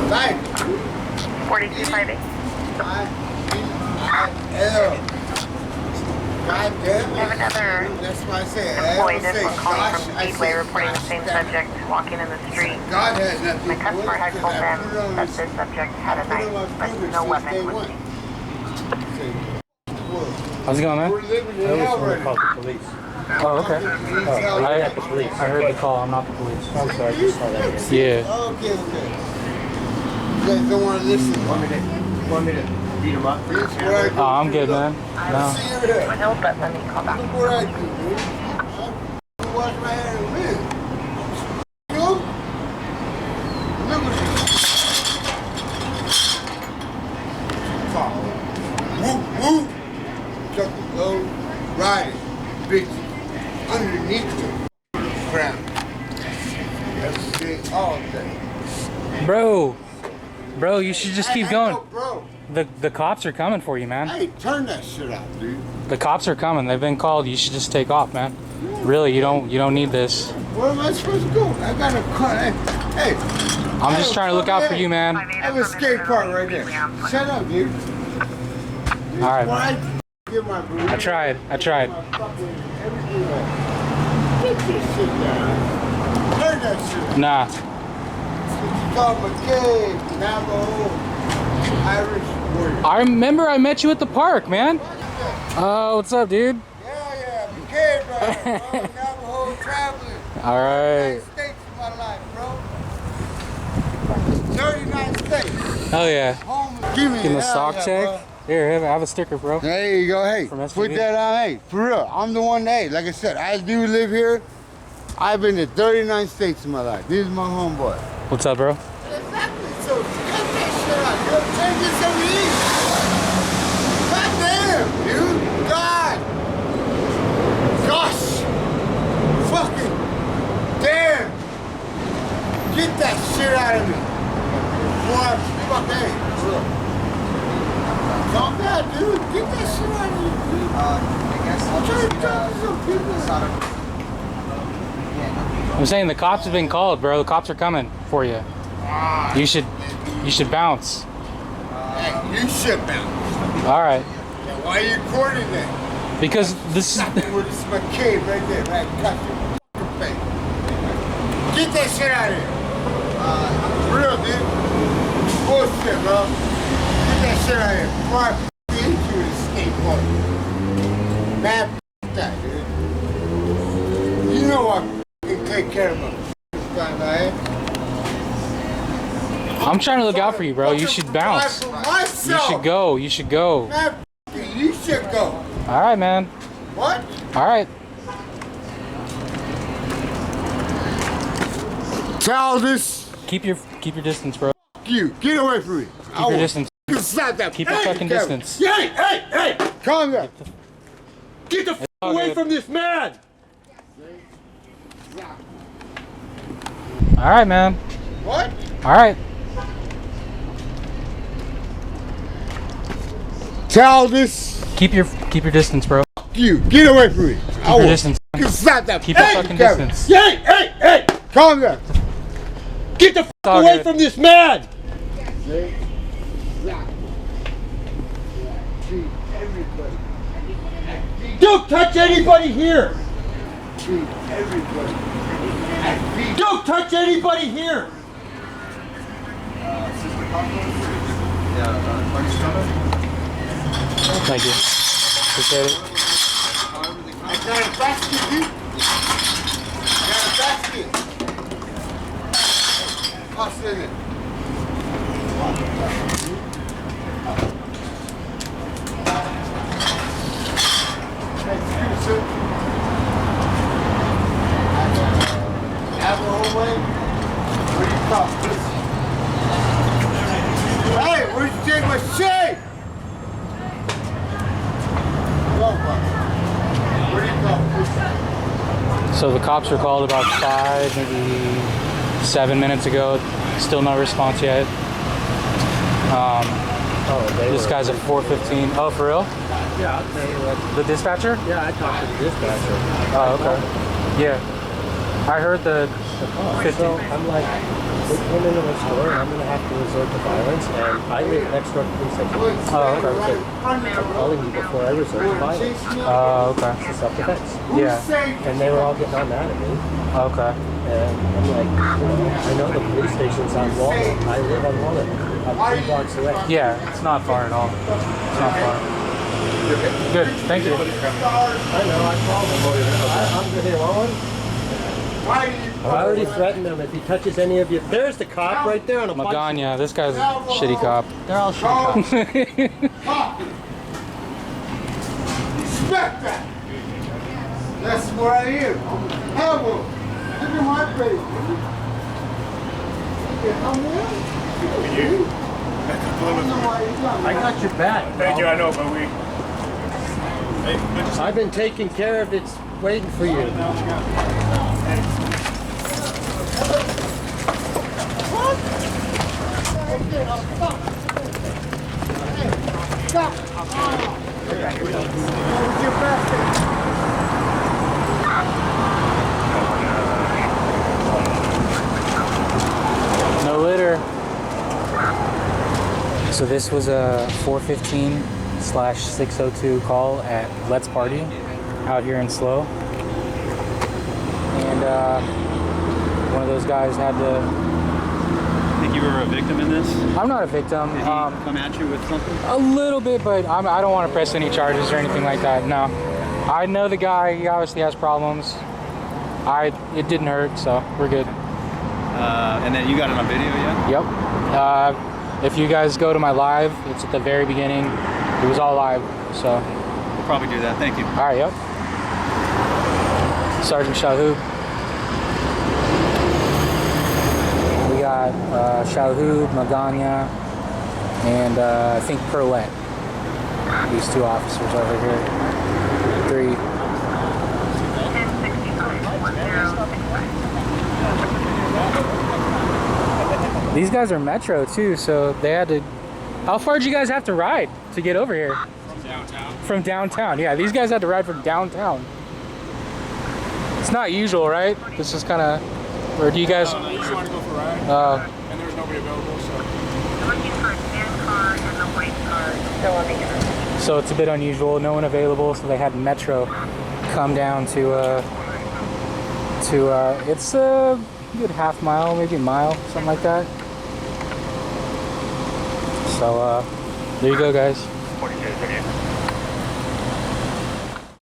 Like 4258. God damn I have another That's why I say employee, this one calling from Speedway, reporting the same subject walking in the street. God has nothing. My customer had told them that this subject had a knife, but no weapon was seen. How's it going, man? We're living in I hell was right called now. the police. Oh, okay. Oh, I got the police. I heard the call. I'm not the police. I'm sorry, you saw that again. Yeah. Okay. You guys don't want to listen. Want me to beat him up? Oh, I'm good, man. No. See your head. I know, but let me call back. Look what I do, dude. I wash my hair in a minute. You know? Look at this. Whoop, whoop. Chuck the load, ride it, bitch. Underneath the ground. Every day, all day. Bro, you should just keep going. Bro. The cops are coming for you, man. Hey, turn that shit out, dude. The cops are coming. They've been called. You should just take off, man. Really, you don't need this. Where am I supposed to go? I got a car. Hey. I'm just trying to look out for you, man. I have a skate park right there. Shut up, dude. All right, man. Why get my booty? I tried. My fucking everything out. Get this shit down. Turn that shit out. Nah. It's called McCabe, Navajo, Irish warrior. I remember I met you at the park, man. Oh, what's up, dude? Yeah, McCabe, bro. Navajo traveling. All right. United States of my life, bro. 39 states. Hell yeah. Home. Give me Give him a hell stock yeah, check. bro. Here, have a sticker, bro. There you go. Hey, From put STV. that on. Hey, for real. I'm the one that, hey, like I said, I do live here. I've been to 39 states in my life. This is my homeboy. What's up, bro? Exactly. So cut that shit out. You know, change this over here. God damn, dude. God. Gosh. Fucking damn. Get that shit out of me. Boy, fuck hey. For real. Calm down, dude. Get that shit out of me, dude. I guess I'm trying to talk to some people. I'm saying the cops have been called, bro. The cops are coming for you. You should bounce. Hey, you should bounce. All right. Now, why are you recording that? Because this is. With this McCabe right there, right? Cut your face. Get that shit out of here. For real, dude. Bullshit, bro. Get that shit out of here. Before I hit you with a skateboard. Bad that, dude. You know I can take care of him. Right? I'm trying to look out for you, bro. You should bounce. You should go. You should go. Man, you should go. All right, man. What? All right. Childish. Keep your distance, bro. You. Get away from me. Keep your distance. Stop that. Keep your fucking distance. Hey! Calm down. Get the f all away good. from this man! All right, man. What? All right. Childish. Keep your distance, bro. You. Get away from me. Keep your distance. Stop that. Keep your fucking distance. Hey! Calm down. Get the f all away good. from this man! Don't touch anybody here! Don't touch anybody here! Thank you. Appreciate it. I got a basket, dude. I got a basket. Toss it in it. Navajo way? What do you call this? Hey, where'd you take my shade? What do you call this? So the cops were called about 5, maybe 7 minutes ago. Still no response yet. This guy's at 4:15. Oh, for real? Yeah, I'll tell you what. The dispatcher? Yeah, I talked to the dispatcher. Oh, okay. Yeah. I heard the 50. So I'm like, they came into the store and I'm going to have to resort to violence, and I live next door to police station. Oh, okay. So I'm calling you before I resort to violence. Oh, okay. It's self-defense. Yeah. And they were all getting all mad at me. Okay. And I'm like, I know the police station's on Walnut. I live on Walnut. I'm 3 blocks away. Yeah, it's not far at all. It's not far. Good. Thank you. I know, I called him. I'm good here. Want one? I already threatened him if he touches any of you. There's the cop right there on a punch. Magana, this guy's a shitty cop. They're all shitty cops. Cop. Respect that. That's where I am. Have one. Look at my face. I got your back. Thank you, I know, but we... I've been taking care of it. It's waiting for you. No litter. So this was a 415/602 call at Let's Party out here in Slo. And one of those guys had to... Think you were a victim in this? I'm not a victim. Did he come at you with something? A little bit, but I don't want to press any charges or anything like that. No. I know the guy. He obviously has problems. It didn't hurt, so we're good. And then you got it on video yet? Yep. If you guys go to my live, it's at the very beginning. It was all live, so. We'll probably do that. Thank you. All right, yep. Sergeant Shahu. We got Shahu, Magana, and I think Perlette. These 2 officers over here. 3. 1063, These guys are Metro too, so they had to... How far did you guys have to ride to get over here? From downtown. From downtown, yeah. These guys had to ride from downtown. It's not usual, right? This is kind of... Or do you guys... No, usually want to go for a ride. And there was nobody available, so... looking for a tan car and the white car still on the intersection. So it's a bit unusual, no one available, so they had Metro come down to it's a good half mile, maybe a mile, something like that. So there you go, guys. 42,